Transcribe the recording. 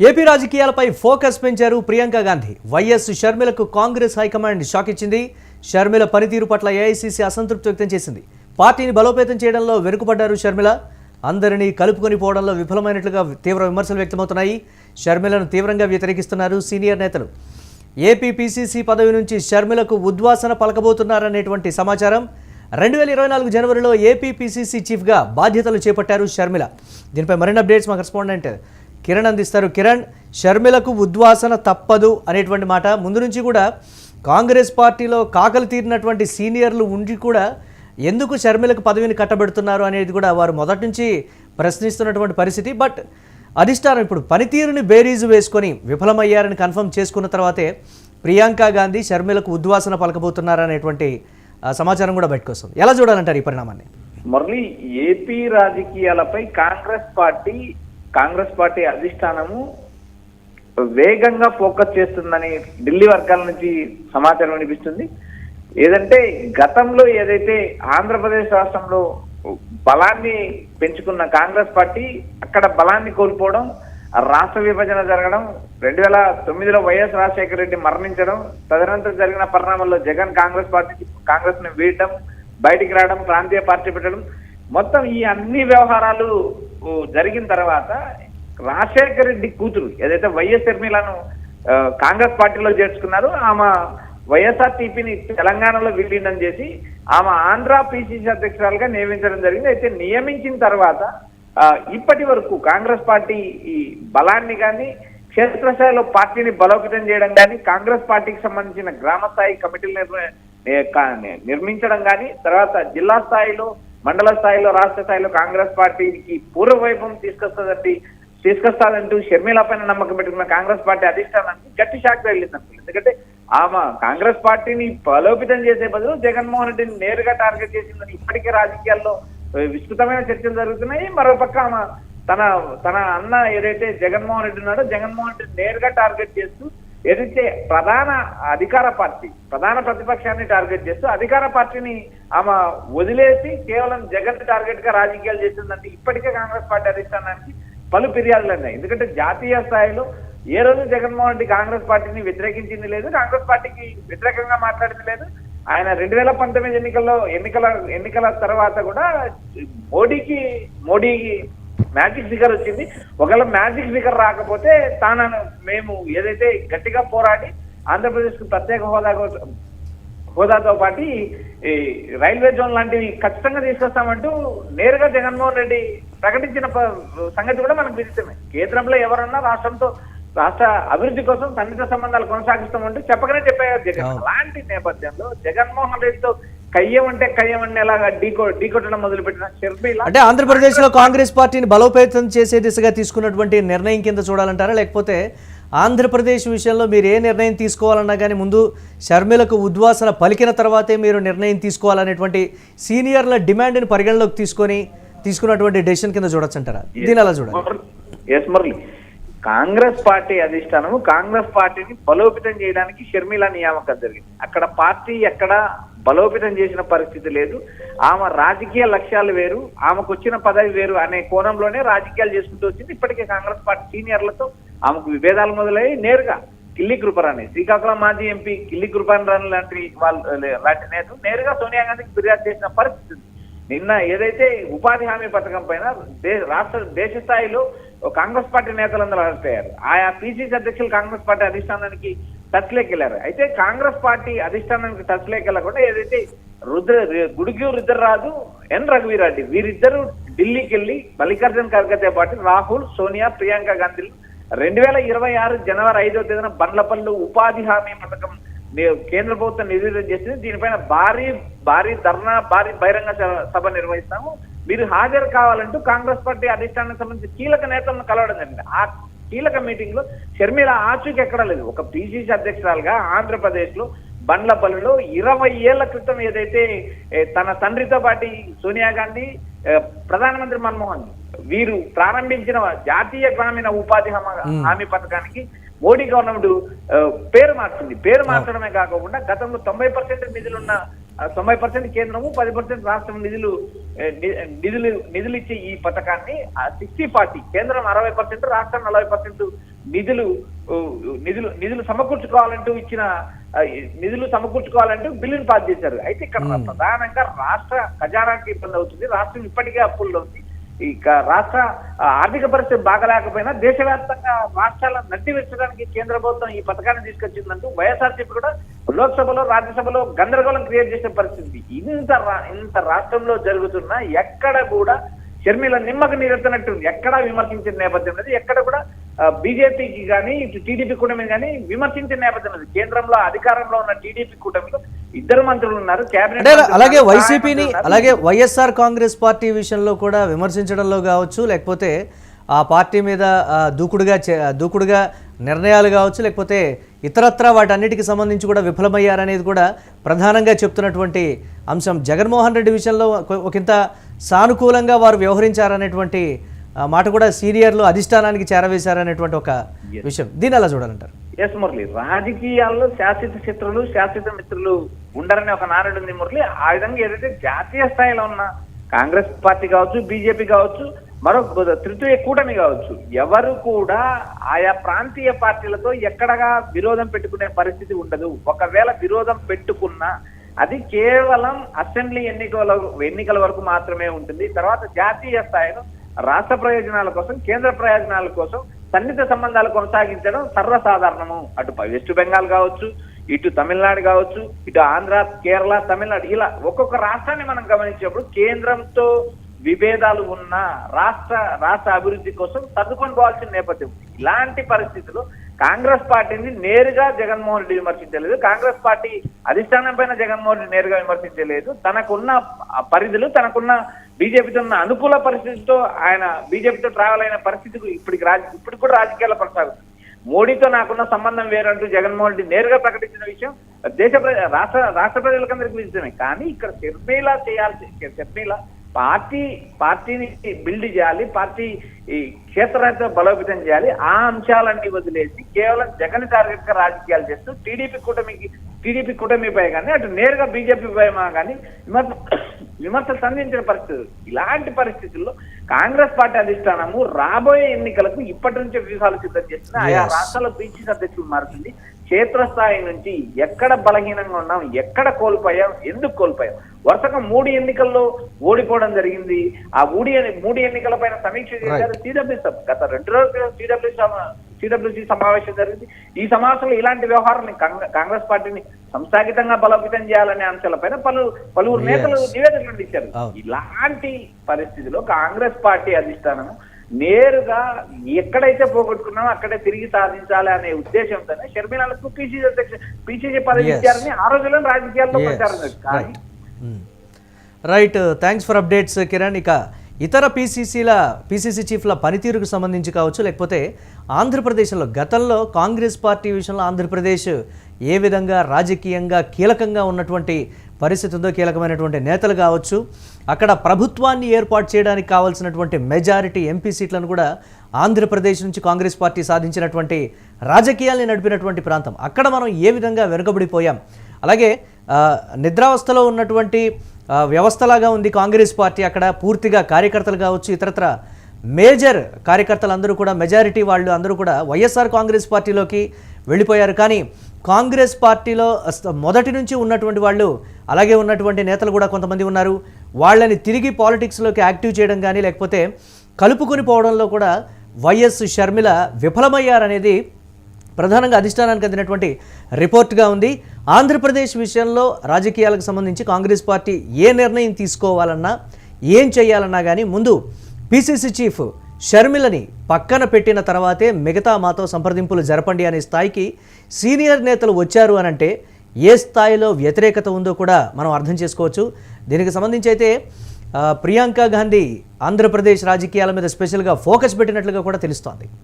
AP రాజకీయాలపై focus పెంచారు Priyanka Gandhi. YS షర్మిలకు కాంగ్రెస్ హైకమాండ్ షాక్ ఇచ్చింది. షర్మిల పనితీరు పట్ల ఏఐసీసీ అసంతృప్తి వ్యక్తం చేసింది. పార్టీని బలోపేతం చేయడంలో వెనుకబడ్డారు షర్మిల. అందరినీ కలుపుకొని పోవడంలో విఫలమైనట్లుగా తీవ్ర విమర్శలు వ్యక్తమవుతున్నాయి. షర్మిలను తీవ్రంగా వ్యతిరేకిస్తున్నారు సీనియర్ నేతలు. ఏపీ పీసీసీ పదవి నుంచి షర్మిలకు ఉద్వాసన పలకబోతున్నారనేటువంటి సమాచారం. 2024 జనవరిలో ఏపీ పీసీసీ చీఫ్గా బాధ్యతలు చేపట్టారు షర్మిల. దీనిపై మరిన్ని అప్డేట్స్ మా కరెస్పాండెంట్ కిరణ్ అందిస్తారు. కిరణ్, షర్మిలకు ఉద్వాసన తప్పదు అనేటువంటి మాట ముందు నుంచి కూడా కాంగ్రెస్ పార్టీలో కాకలు తీరినటువంటి సీనియర్లు ఉండి కూడా ఎందుకు షర్మిలకు పదవిని కట్టబెడుతున్నారు అనేది కూడా వారు మొదటి నుంచి ప్రశ్నిస్తున్నటువంటి పరిస్థితి. బట్ అధిష్టానం ఇప్పుడు పనితీరుని బేరీజు వేసుకొని విఫలమయ్యారని కన్ఫర్మ్ చేసుకున్న తర్వాతే ప్రియాంక గాంధీ షర్మిలకు ఉద్వాసన పలకబోతున్నారనేటువంటి సమాచారం కూడా బయటకు వస్తుంది. ఎలా చూడాలంటారు ఈ పరిణామాన్ని? మురళి, ఏపీ రాజకీయాలపై కాంగ్రెస్ పార్టీ అధిష్టానము వేగంగా ఫోకస్ చేస్తుందని ఢిల్లీ వర్గాల నుంచి సమాచారం వినిపిస్తుంది. ఏదంటే గతంలో ఏదైతే ఆంధ్రప్రదేశ్ రాష్ట్రంలో బలాన్ని పెంచుకున్న కాంగ్రెస్ పార్టీ అక్కడ బలాన్ని కోల్పోవడం, రాష్ట్ర విభజన జరగడం, 2009లో వైఎస్ రాజశేఖర రెడ్డి మరణించడం, తదనంతరం జరిగిన పరిణామాల్లో జగన్ కాంగ్రెస్ ని వీడటం, బయటికి రావడం, ప్రాంతీయ పార్టీ పెట్టడం, మొత్తం ఈ అన్ని వ్యవహారాలు జరిగిన తర్వాత రాజశేఖర రెడ్డి కూతురు ఏదైతే వైఎస్ షర్మిలను కాంగ్రెస్ పార్టీలో చేర్చుకున్నారో ఆమె వైఎస్ఆర్టీపీని తెలంగాణలో విలీనం చేసి ఆమె ఆంధ్ర పీసీసీ అధ్యక్షురాలుగా నియమించడం జరిగింది. అయితే నియమించిన తర్వాత ఇప్పటి వరకు కాంగ్రెస్ పార్టీ ఈ బలాన్ని కానీ క్షేత్రస్థాయిలో పార్టీని బలోపేతం చేయడం కానీ, కాంగ్రెస్ పార్టీకి సంబంధించిన గ్రామ స్థాయి కమిటీలు నిర్మించడం కానీ, తర్వాత జిల్లా స్థాయిలో, మండల స్థాయిలో, రాష్ట్ర స్థాయిలో కాంగ్రెస్ పార్టీకి పూర్వవైభవం తీసుకొస్తాదంటూ షర్మిల పైన నమ్మకం పెట్టుకున్న కాంగ్రెస్ పార్టీ అధిష్టానానికి గట్టి షాక్ తగిలింది. ఎందుకంటే ఆమె కాంగ్రెస్ పార్టీని బలోపేతం చేసే బదులు జగన్మోహన్ రెడ్డిని నేరుగా టార్గెట్ చేసిందని ఇప్పటికే రాజకీయాల్లో విస్తృతమైన చర్చలు జరుగుతున్నాయి. మరోపక్క ఆమె తన అన్న ఏదైతే జగన్మోహన్ రెడ్డి ఉన్నాడో జగన్మోహన్ రెడ్డి నేరుగా టార్గెట్ చేస్తూ ఏదైతే ప్రధాన ప్రతిపక్షాన్ని టార్గెట్ చేస్తూ అధికార పార్టీని ఆమె వదిలేసి కేవలం జగన్ టార్గెట్ గా రాజకీయాలు చేస్తుందంటే ఇప్పటికే కాంగ్రెస్ పార్టీ అధిష్టానానికి పలు ఫిర్యాదులు ఉన్నాయి. ఎందుకంటే జాతీయ స్థాయిలో ఏ రోజు జగన్మోహన్ రెడ్డి కాంగ్రెస్ పార్టీని వ్యతిరేకించింది లేదు, కాంగ్రెస్ పార్టీకి వ్యతిరేకంగా మాట్లాడింది లేదు. ఆయన 2019 ఎన్నికల తర్వాత కూడా మోడీకి మ్యాజిక్ ఫిగర్ వచ్చింది. ఒకవేళ మ్యాజిక్ ఫిగర్ రాకపోతే మేము ఏదైతే గట్టిగా పోరాడి ఆంధ్రప్రదేశ్ కు ప్రత్యేక హోదాతో పాటు రైల్వే జోన్ లాంటివి ఖచ్చితంగా తీసుకొస్తామంటూ నేరుగా జగన్మోహన్ రెడ్డి ప్రకటించిన సంగతి కూడా మనకు విదితమే. కేంద్రంలో ఎవరన్నా రాష్ట్ర అభివృద్ధి కోసం సన్నిహిత సంబంధాలు కొనసాగిస్తామంటూ చెప్పగానే చెప్పారు జగన్. అలాంటి నేపథ్యంలో జగన్మోహన్ రెడ్డితో కయ్యం ఎలాగా ఢీకొట్టడం మొదలుపెట్టిన షర్మిల అంటే ఆంధ్రప్రదేశ్ లో కాంగ్రెస్ పార్టీని బలోపేతం చేసే దిశగా తీసుకున్నటువంటి నిర్ణయం కింద చూడాలంటారా, లేకపోతే ఆంధ్రప్రదేశ్ విషయంలో మీరు ఏ నిర్ణయం తీసుకోవాలన్నా కానీ ముందు షర్మిలకు ఉద్వాసన పలికిన తర్వాతే మీరు నిర్ణయం తీసుకోవాలనేటువంటి సీనియర్ల డిమాండ్ని పరిగణలోకి తీసుకున్నటువంటి డెసిషన్ కింద చూడొచ్చు అంటారా? దీని అలా చూడాలి. కాంగ్రెస్ పార్టీ అధిష్టానము కాంగ్రెస్ పార్టీని బలోపేతం చేయడానికి షర్మిల నియామకం జరిగింది. అక్కడ పార్టీ ఎక్కడ బలోపేతం చేసిన పరిస్థితి లేదు. ఆమె రాజకీయ లక్ష్యాలు వేరు, ఆమెకు వచ్చిన పదవి వేరు అనే కోణంలోనే రాజకీయాలు చేసుకుంటూ వచ్చింది. ఇప్పటికే కాంగ్రెస్ పార్టీ సీనియర్లతో ఆమెకు విభేదాలు మొదలయ్యి నేరుగా కిల్లి కృపరాణి, శ్రీకాకుళం మాజీ ఎంపీ కిల్లి కృపరాణి లాంటి నేతలు నేరుగా సోనియా గాంధీకి ఫిర్యాదు చేసిన పరిస్థితి. నిన్న ఏదైతే ఉపాధి హామీ పథకం పైన దేశ స్థాయిలో కాంగ్రెస్ పార్టీ నేతలందరూ అరెస్ట్ అయ్యారు. ఆయా పీసీసీ అధ్యక్షులు కాంగ్రెస్ పార్టీ అధిష్టానానికి టచ్ లేకెళ్లారు. అయితే కాంగ్రెస్ పార్టీ అధిష్టానానికి టచ్ లేకెళ్లకుండా ఏదైతే గుడిగ్యూ రుద్రరాజు, ఎన్ రఘువీరారెడ్డి వీరిద్దరూ ఢిల్లీకి వెళ్లి మల్లికార్జున ఖర్గేతో పాటు రాహుల్, సోనియా, ప్రియాంక గాంధీలు 2026 జనవరి 5వ తేదీన బండ్లపల్లి ఉపాధి హామీ పథకం కేంద్ర ప్రభుత్వం నిర్వీర్యం చేసింది. దీనిపైన భారీ ధర్నా, భారీ బహిరంగ సభ నిర్వహిస్తాము, మీరు హాజరు కావాలంటూ కాంగ్రెస్ పార్టీ అధిష్టానానికి సంబంధించి కీలక నేతలను కలవడం జరిగింది. ఆ కీలక మీటింగ్ లో షర్మిల ఆచూకి ఎక్కడ లేదు. ఒక పీసీసీ అధ్యక్షురాలుగా ఆంధ్రప్రదేశ్ లో బండ్లపల్లిలో 20 ఏళ్ల క్రితం ఏదైతే తన తండ్రితో పాటు సోనియా గాంధీ, ప్రధానమంత్రి మన్మోహన్ వీరు ప్రారంభించిన జాతీయ గ్రామీణ ఉపాధి హామీ పథకానికి మోడీ గవర్నమెంట్ పేరు మార్చింది. పేరు మార్చడమే కాకుండా గతంలో 90% నిధులున్న 90% కేంద్రము 10% రాష్ట్రం నిధులు ఇచ్చే ఈ పథకాన్ని 60-40 కేంద్రం 60%, రాష్ట్రం 40% నిధులు నిధులు సమకూర్చుకోవాలంటూ ఇచ్చిన నిధులు సమకూర్చుకోవాలంటూ బిల్లును పాస్ చేశారు. అయితే ఇక్కడ ప్రధానంగా రాష్ట్ర ఖజానాకి ఇబ్బంది అవుతుంది. రాష్ట్రం ఇప్పటికే అప్పుల్లో ఉంది. ఇక రాష్ట్ర ఆర్థిక పరిస్థితి బాగలేకపోయినా దేశవ్యాప్తంగా రాష్ట్రాలను నడ్డివెచ్చడానికి కేంద్ర ప్రభుత్వం ఈ పథకాన్ని తీసుకొచ్చిందంటూ వైఎస్ఆర్సీపీ కూడా లోక్సభలో రాజ్యసభలో గందరగోళం క్రియేట్ చేసిన పరిస్థితి. ఇంత రాష్ట్రంలో జరుగుతున్నా ఎక్కడ కూడా షర్మిల నిమ్మకు నీరెత్తనట్టుంది. ఎక్కడా విమర్శించిన నేపథ్యం లేదు. ఎక్కడ కూడా బీజేపీకి కానీ ఇటు టీడీపీ కూటమి కానీ విమర్శించిన నేపథ్యం లేదు. కేంద్రంలో అధికారంలో ఉన్న టీడీపీ కూటమిలో 2 మంత్రులు ఉన్నారు. అంటే అలాగే వైసీపీని అలాగే వైఎస్ఆర్ కాంగ్రెస్ పార్టీ విషయంలో కూడా విమర్శించడంలో కావచ్చు, లేకపోతే ఆ పార్టీ మీద దూకుడుగా నిర్ణయాలు కావచ్చు, లేకపోతే ఇతరత్రా వాటన్నిటికి సంబంధించి కూడా విఫలమయ్యారనేది కూడా ప్రధానంగా చెప్తున్నటువంటి అంశం. జగన్మోహన్ రెడ్డి విషయంలో ఒకంత సానుకూలంగా వారు వ్యవహరించారనేటువంటి మాట కూడా సీనియర్లు అధిష్టానానికి చేరవేశారనేటువంటి ఒక విషయం. దీన్ని ఎలా చూడాలంటారు? ఎస్ మురళి, రాజకీయాల్లో శాశ్వత శత్రులు శాశ్వత మిత్రులు ఉండరని ఒక నానుడు ఉంది మురళి. ఆ విధంగా ఏదైతే జాతీయ స్థాయిలో ఉన్న కాంగ్రెస్ పార్టీ కావచ్చు, బీజేపీ కావచ్చు, మరో తృతీయ కూటమి కావచ్చు, ఎవరు కూడా ఆయా ప్రాంతీయ పార్టీలతో ఎక్కడగా విరోధం పెట్టుకునే పరిస్థితి ఉండదు. ఒకవేళ విరోధం పెట్టుకున్నా అది కేవలం అసెంబ్లీ ఎన్నికల వరకు మాత్రమే ఉంటుంది. తర్వాత జాతీయ స్థాయిలో రాష్ట్ర ప్రయోజనాల కోసం, కేంద్ర ప్రయోజనాల కోసం సన్నిహిత సంబంధాలు కొనసాగించడం సర్వసాధారణము. అటు వెస్ట్ బెంగాల్ కావచ్చు, ఇటు తమిళనాడు కావచ్చు, ఇటు ఆంధ్ర, కేరళ, తమిళనాడు, ఇలా ఒక్కొక్క రాష్ట్రాన్ని మనం గమనించినప్పుడు కేంద్రంతో విభేదాలు ఉన్న రాష్ట్ర అభివృద్ధి కోసం సర్దుకొని పోవాల్సిన నేపథ్యం. ఇలాంటి పరిస్థితుల్లో కాంగ్రెస్ పార్టీని నేరుగా జగన్మోహన్ రెడ్డి విమర్శించలేదు. కాంగ్రెస్ పార్టీ అధిష్టానం పైన జగన్మోహన్ రెడ్డి నేరుగా విమర్శించలేదు. తనకున్న పరిధులు, తనకున్న బీజేపీతో ఉన్న అనుకూల పరిస్థితితో ఆయన బీజేపీతో ట్రావెల్ అయిన పరిస్థితికి ఇప్పటికి కూడా రాజకీయాల్లో కొనసాగుతుంది. మోడీతో నాకున్న సంబంధం వేరంటూ జగన్మోహన్ రెడ్డి నేరుగా ప్రకటించిన విషయం రాష్ట్ర ప్రజలకందరికీ విషయమే. కానీ ఇక్కడ షర్మిల పార్టీని బిల్డ్ చేయాలి, పార్టీ క్షేత్రరాజ్యం బలోపేతం చేయాలి. ఆ అంశాలన్నీ వదిలేసి కేవలం జగన్ టార్గెట్ గా రాజకీయాలు చేస్తూ టీడీపీ కూటమిపై కానీ అటు నేరుగా బీజేపీపై కానీ విమర్శలు సంధించిన పరిస్థితులు. ఇలాంటి పరిస్థితుల్లో కాంగ్రెస్ పార్టీ అధిష్టానము రాబోయే ఎన్నికలకు ఇప్పటి నుంచే వ్యూహాలు సిద్ధం చేస్తుంది. ఆయా రాష్ట్రాల పిసిసి అధ్యక్షులు మారుతుంది. క్షేత్రస్థాయి నుంచి ఎక్కడ బలహీనంగా ఉన్నాం, ఎక్కడ కోల్పోయాం, ఎందుకు కోల్పోయాం, వరుసగా 3 ఎన్నికల్లో ఓడిపోవడం జరిగింది. ఆ 3 ఎన్నికల పైన సమీక్ష చేశారు సిడబ్ల్యూసీ. గత 2 రోజులు సిడబ్ల్యూసీ సమావేశం జరిగింది. ఈ సమావేశంలో ఇలాంటి వ్యవహారాన్ని కాంగ్రెస్ పార్టీని సంస్థాగతంగా బలోపేతం చేయాలనే అంశాలపైన పలువురు నేతలు నివేదికలు ఇచ్చారు. ఇలాంటి పరిస్థితిలో కాంగ్రెస్ పార్టీ అధిష్టానం నేరుగా ఎక్కడైతే పోగొట్టుకున్నామో అక్కడే తిరిగి సాధించాలి అనే ఉద్దేశంతోనే షర్మిలకు పిసిసి పదవి ఇచ్చారని ఆ రోజుల్లో రాజకీయాల్లో ప్రచారం. Right, thanks for updates Kiran. ఇక ఇతర పీసీసీ చీఫ్ల పనితీరుకు సంబంధించి కావచ్చు, లేకపోతే ఆంధ్రప్రదేశ్లో గతంలో కాంగ్రెస్ పార్టీ విషయంలో ఆంధ్రప్రదేశ్ ఏ విధంగా రాజకీయంగా కీలకంగా ఉన్నటువంటి పరిస్థితి ఉందో, కీలకమైనటువంటి నేతలు కావచ్చు, అక్కడ ప్రభుత్వాన్ని ఏర్పాటు చేయడానికి కావాల్సినటువంటి మెజారిటీ ఎంపీ సీట్లను కూడా ఆంధ్రప్రదేశ్ నుంచి కాంగ్రెస్ పార్టీ సాధించినటువంటి రాజకీయాల్ని నడిపినటువంటి ప్రాంతం. అక్కడ మనం ఏ విధంగా వెనుకబడిపోయాం, అలాగే నిద్రావస్థలో ఉన్నటువంటి వ్యవస్థలాగా ఉంది కాంగ్రెస్ పార్టీ. అక్కడ పూర్తిగా కార్యకర్తలు కావచ్చు, ఇతరత్ర మేజర్ కార్యకర్తలు కూడా మెజారిటీ వాళ్ళు అందరూ కూడా వైఎస్ఆర్ కాంగ్రెస్ పార్టీలోకి వెళ్ళిపోయారు. కానీ కాంగ్రెస్ పార్టీలో మొదటి నుంచి ఉన్నటువంటి వాళ్ళు, అలాగే ఉన్నటువంటి నేతలు కూడా కొంతమంది ఉన్నారు. వాళ్ళని తిరిగి పాలిటిక్స్లోకి యాక్టివ్ చేయడం కానీ లేకపోతే కలుపుకొని పోవడంలో కూడా వైఎస్ షర్మిల విఫలమయ్యారనేది ప్రధానంగా అధిష్టానానికి అందినటువంటి రిపోర్ట్గా ఉంది. ఆంధ్రప్రదేశ్ విషయంలో రాజకీయాలకు సంబంధించి కాంగ్రెస్ పార్టీ ఏ నిర్ణయం తీసుకోవాలన్నా, ఏం చేయాలన్నా కానీ ముందు పిసిసి చీఫ్ షర్మిలని పక్కన పెట్టిన తర్వాతే మిగతా మాతో సంప్రదింపులు జరపండి అనే స్థాయికి సీనియర్ నేతలు వచ్చారు అనంటే ఏ స్థాయిలో వ్యతిరేకత ఉందో కూడా మనం అర్థం చేసుకోవచ్చు. దీనికి సంబంధించి అయితే ప్రియాంక గాంధీ ఆంధ్రప్రదేశ్ రాజకీయాల మీద స్పెషల్గా ఫోకస్ పెట్టినట్లుగా కూడా తెలుస్తోంది.